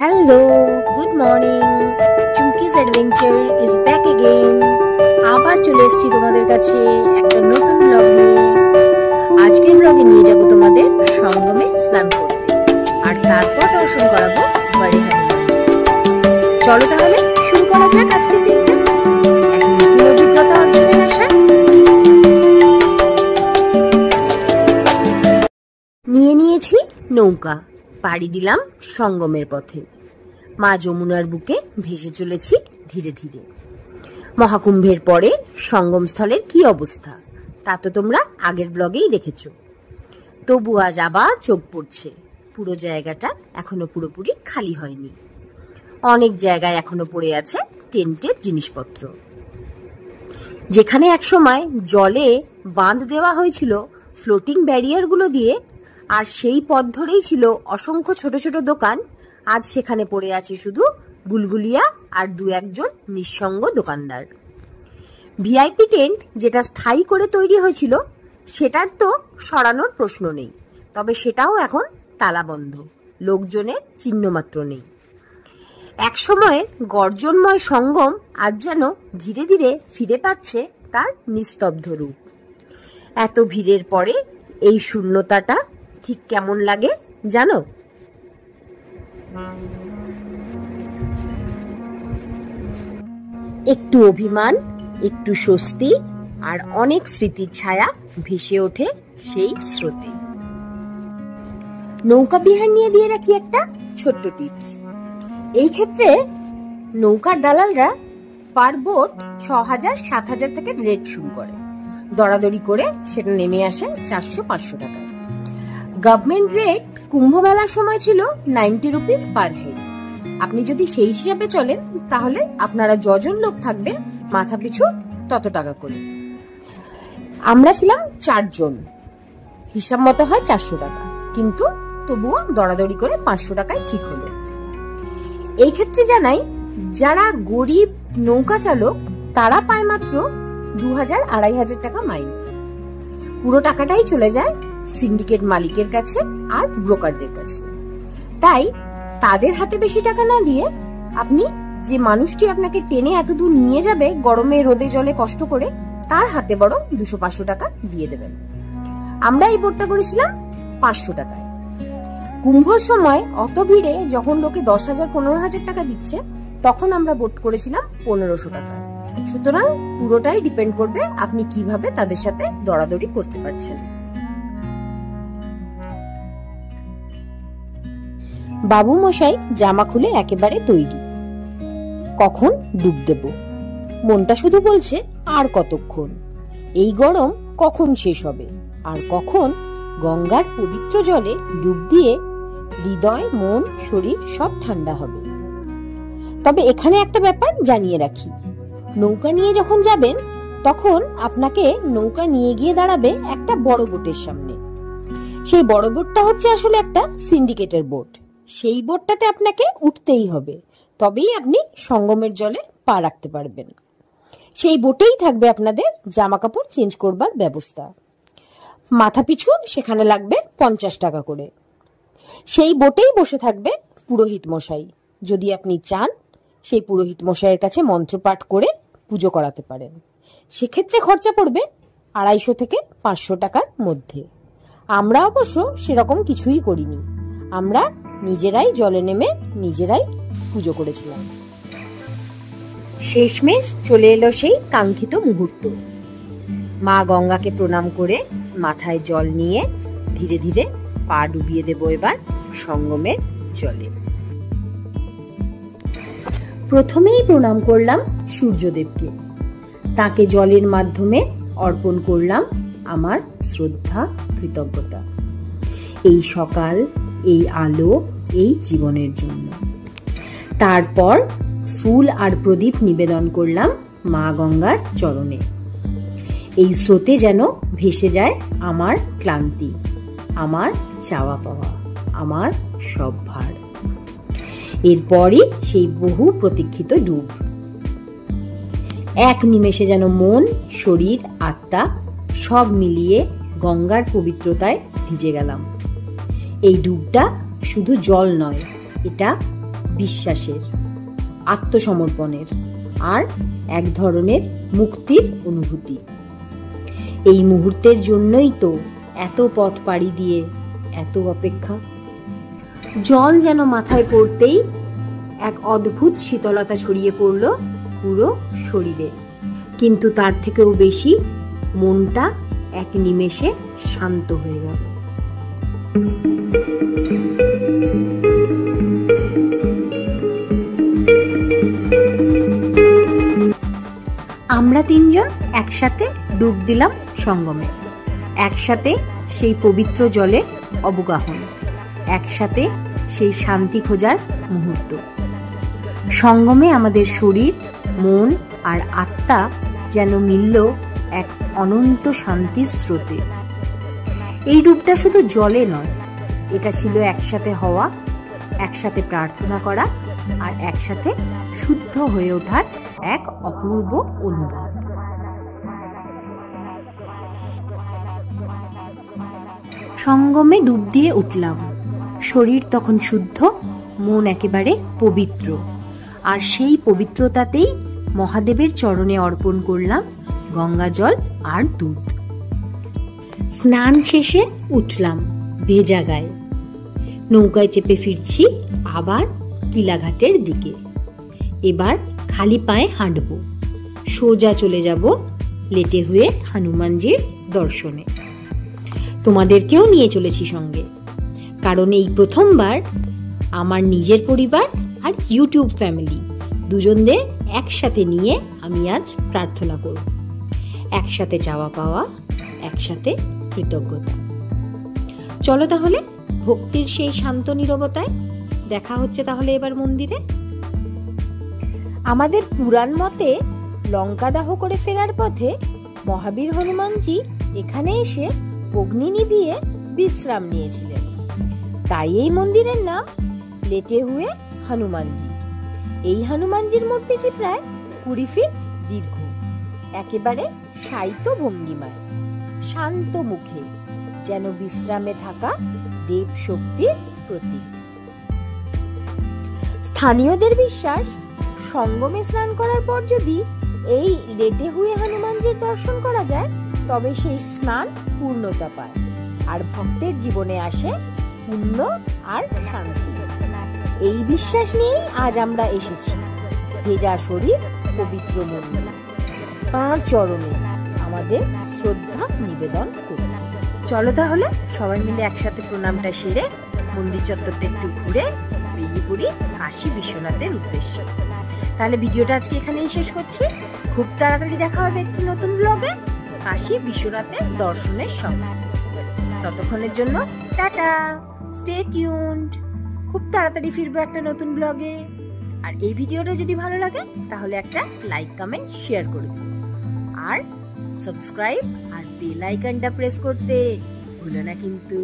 Hello, good morning. Chumki's adventure is back again. আবার চলে এসেছি তোমাদের কাছে একটা নতুন ব্লগ নিয়ে। আজকের ব্লগে নিয়ে যাব তোমাদের সঙ্গমে স্নান করতে, আর তারপর দর্শন করাবো বাড়িহানি। চলো তাহলে শুরু করা যাক আজকের দিনটা এক নতুন অভিজ্ঞতা অর্জনের আশায়। নিয়ে নিয়েছি নৌকা, পাড়ি দিলাম সঙ্গমের পথে। মা যমুনার বুকে ভেসে চলেছি ধীরে ধীরে। মহাকুম্ভের পরে সঙ্গমস্থলের কি অবস্থা তা তো তোমরা আগের ব্লগেই দেখেছো। তবু আজ আবার চোখ পড়ছে, পুরো জায়গাটা এখনো পুরোপুরি খালি হয়নি। অনেক জায়গায় এখনো পড়ে আছে টেন্টের জিনিসপত্র। যেখানে একসময় জলে বাঁধ দেওয়া হয়েছিল ফ্লোটিং ব্যারিয়ারগুলো দিয়ে, আর সেই পথ ধরেই ছিল অসংখ্য ছোট ছোট দোকান, আজ সেখানে পড়ে আছে শুধু গুলগুলিয়া আর দু একজন নিঃসঙ্গ দোকানদার। ভিআইপি টেন্ট যেটা স্থায়ী করে তৈরি হয়েছিল সেটার তো সরানোর প্রশ্ন নেই, তবে সেটাও এখন তালাবন্ধ, লোকজনের চিহ্নমাত্র নেই। একসময়ের গর্জনময় সঙ্গম আজ যেন ধীরে ধীরে ফিরে পাচ্ছে তার নিস্তব্ধ রূপ। এত ভিড়ের পরে এই শূন্যতাটা ঠিক কেমন লাগে জানো? একটু অভিমান, একটু স্বস্তি, আর অনেক স্মৃতির ছায়া ভেসে ওঠে সেই স্রোতে। নৌকা বিহার নিয়ে দিয়ে রাখি একটা ছোট্ট টিপস। এই ক্ষেত্রে নৌকার দালালরা পার বোট ৬,০০০-৭,০০০ থেকে রেট শুরু করে, দরাদরি করে সেটা নেমে আসে ৪০০-৫০০ টাকায়। গভর্নমেন্ট রেট কুম্ভ মেলার সময় ছিল 90 রুপিস পার হেড। আপনি যদি সেই হিসাবে চলেন তাহলে আপনারা যজন লোক থাকবেন মাথা পিছু তত টাকা করে। আমরা ছিলাম 4 জন, হিসাব মতো হয় 400 টাকা, কিন্তু তবুও দরাদরি করে 500 টাকায় ঠিক হলো। এই ক্ষেত্রে জানাই, যারা গরিব নৌকা চালক তারা পায় মাত্র ২,০০০-২,৫০০ টাকা মাইন। পুরো টাকাটাই চলে যায় সিন্ডিকেট মালিকের কাছে আর ব্রোকারদের কাছে। তাই তাদের হাতে বেশি টাকা না দিয়ে আপনি যে মানুষটি আপনাকে টেনে এত দূর নিয়ে যাবে গরমে রোদে জলে কষ্ট করে, তার হাতে বরং ২০০-৫০০ টাকা দিয়ে দেবেন। আমরা এই বোটটা করেছিলাম ৫০০ টাকায়। কুম্ভর সময় অত ভিড়ে যখন লোকে ১০,০০০-১৫,০০০ টাকা দিচ্ছে, তখন আমরা বোট করেছিলাম ১৫০০ টাকা। সুতরাং পুরোটাই ডিপেন্ড করবে আপনি কিভাবে তাদের সাথে দরাদরি করতে পারছেন। বাবু মশাই জামা খুলে একেবারে তৈরি, কখন ডুব দেব। মনটা শুধু বলছে আর কতক্ষণ, এই গরম কখন শেষ হবে, আর কখন গঙ্গার পবিত্র জলে ডুব দিয়ে হৃদয়, মন, শরীর সব ঠান্ডা হবে। তবে এখানে একটা ব্যাপার জানিয়ে রাখি, নৌকা নিয়ে যখন যাবেন তখন আপনাকে নৌকা নিয়ে গিয়ে দাঁড়াবে একটা বড় বোটের সামনে। সেই বড় বোটটা হচ্ছে আসলে একটা সিন্ডিকেটের বোট। সেই বোটটাতে আপনাকে উঠতেই হবে, তবেই আপনি সঙ্গমের জলে পা রাখতে পারবেন। সেই বোটেই থাকবে আপনাদের জামা কাপড় চেঞ্জ করবার ব্যবস্থা। মাথা পিছু সেখানে লাগবে ৫০ টাকা করে। সেই বোটেই বসে থাকবে পুরোহিত মশাই। যদি আপনি চান সেই পুরোহিত মশাইয়ের কাছে মন্ত্রপাঠ করে পুজো করাতে পারেন। সেক্ষেত্রে খরচা পড়বে ২৫০ থেকে ৫০০ টাকার মধ্যে। আমরা অবশ্য সেরকম কিছুই করিনি, আমরা নিজেরাই জলে নেমে নিজেরাই পুজো করেছিলাম। শেষমেশ চলে এলো সেই কাঙ্ক্ষিত মুহূর্ত। মা গঙ্গাকে প্রণাম করে মাথায় জল নিয়ে ধীরে ধীরে পা ডুবিয়ে দেব এবার সঙ্গমের জলে। প্রথমেই প্রণাম করলাম সূর্যদেবকে, তাকে জলের মাধ্যমে অর্পণ করলাম আমার শ্রদ্ধা, কৃতজ্ঞতা এই সকাল, এই আলো, এই জীবনের জন্য। তারপর ফুল আর প্রদীপ নিবেদন করলাম মা গঙ্গার চরণে। এই স্রোতে যেন ভেসে যায় আমার ক্লান্তি, আমার চাওয়া পাওয়া, আমার সব ভার। এরপরই সেই বহু প্রতীক্ষিত ডুব। এক নিমেষে যেন মন, শরীর, আত্মা সব মিলিয়ে গঙ্গার পবিত্রতায় ভিজে গেলাম। এই ডুবটা শুধু জল নয়, এটা বিশ্বাসের, আত্মসমর্পণের আর এক ধরনের মুক্তির অনুভূতি। এই মুহূর্তের জন্যই তো এত পথ পাড়ি দিয়ে এত অপেক্ষা। জল যেন মাথায় পড়তেই এক অদ্ভুত শীতলতা ছড়িয়ে পড়ল পুরো শরীরে, কিন্তু তার থেকেও বেশি মনটা এক নিমেষে শান্ত হয়ে গেল। আমরা তিনজন একসাথে ডুব দিলাম সঙ্গমে, একসাথে সেই পবিত্র জলে অবগাহন, একসাথে সেই শান্তি খোঁজার মুহূর্ত। সঙ্গমে আমাদের শরীর, মন আর আত্মা যেন মিলল এক অনন্ত শান্তির স্রোতে। এই ডুবটা শুধু জলে নয়, এটা ছিল একসাথে হওয়া, একসাথে প্রার্থনা করা আর একসাথে শুদ্ধ হয়ে ওঠার এক অপূর্ব অনুভব। সঙ্গমে ডুব দিয়ে উঠলাম, শরীর তখন শুদ্ধ, মন একেবারে পবিত্র, আর সেই পবিত্রতাতেই মহাদেবের চরণে অর্পণ করলাম গঙ্গা জল আর দুধ। স্নান শেষে উঠলাম ভেজা গায়ে, নৌকায় চেপে ফিরছি আবার কিলাঘাটের দিকে। এবার খালি পায়ে হাঁটব, সোজা চলে যাব লেটে হয়ে হনুমানজির দর্শনে। তোমাদেরকেও নিয়ে চলেছি সঙ্গে, কারণ এই প্রথমবার আমার নিজের পরিবার আর ইউটিউব ফ্যামিলি দুজনদের একসাথে নিয়ে আমি আজ প্রার্থনা করব। একসাথে চাওয়া পাওয়া, একসাথে কৃতজ্ঞতা। চলো তাহলে ভক্তির সেই শান্ত নীরবতায় দেখা হচ্ছে তাহলে এবার মন্দিরে। আমাদের পুরাণ মতে লঙ্কা দাহ করে ফেরার পথে মহাবীর হনুমানজি এখানে এসে অগ্নি নিভিয়ে বিশ্রাম নিয়েছিলেন, তাই এই মন্দিরের নাম লেটে হুয়ে হনুমানজি। এই হনুমানজির মূর্তিটি প্রায় 20 ফিট দীর্ঘ, একেবারে শায়িত ভঙ্গিমায়, শান্ত মুখে, যেন বিশ্রামে থাকা দেব শক্তির প্রতীক। স্থানীয়দের বিশ্বাস, সঙ্গমে স্নান করার পর যদি এই লেটে হুয়ে হনুমানজির দর্শন করা যায় তবে সেই স্নান পূর্ণতা পায় আর ভক্তের জীবনে আসে পুণ্য আর শান্তি। এই বিশ্বাস নিয়েই আজ আমরা এসেছি ভেজা শরীর, পবিত্র মন নিয়ে তাঁর চরণে আমাদের শ্রদ্ধা নিবেদন করি। চলো তাহলে সবাই মিলে একসাথে প্রণামটা সেরে মন্দির চত্বরটা একটু ঘুরে বেরিয়ে পড়ি কাশী বিশ্বনাথের উদ্দেশ্যে। তাহলে ভিডিওটা আজকে এখানেই শেষ করছি। খুব তাড়াতাড়ি দেখা হবে একটি নতুন ব্লগে কাশী বিশ্বনাথের দর্শনের সঙ্গে। ততক্ষণের জন্য টাটা, স্টে টিউনড। খুব তাড়াতাড়ি ফিরবো একটা নতুন ব্লগে। আর এই ভিডিওটা যদি ভালো লাগে তাহলে একটা লাইক, কমেন্ট, শেয়ার করে দিন আর সাবস্ক্রাইব আর বেল আইকনটা প্রেস করতে ভুলো না কিন্তু।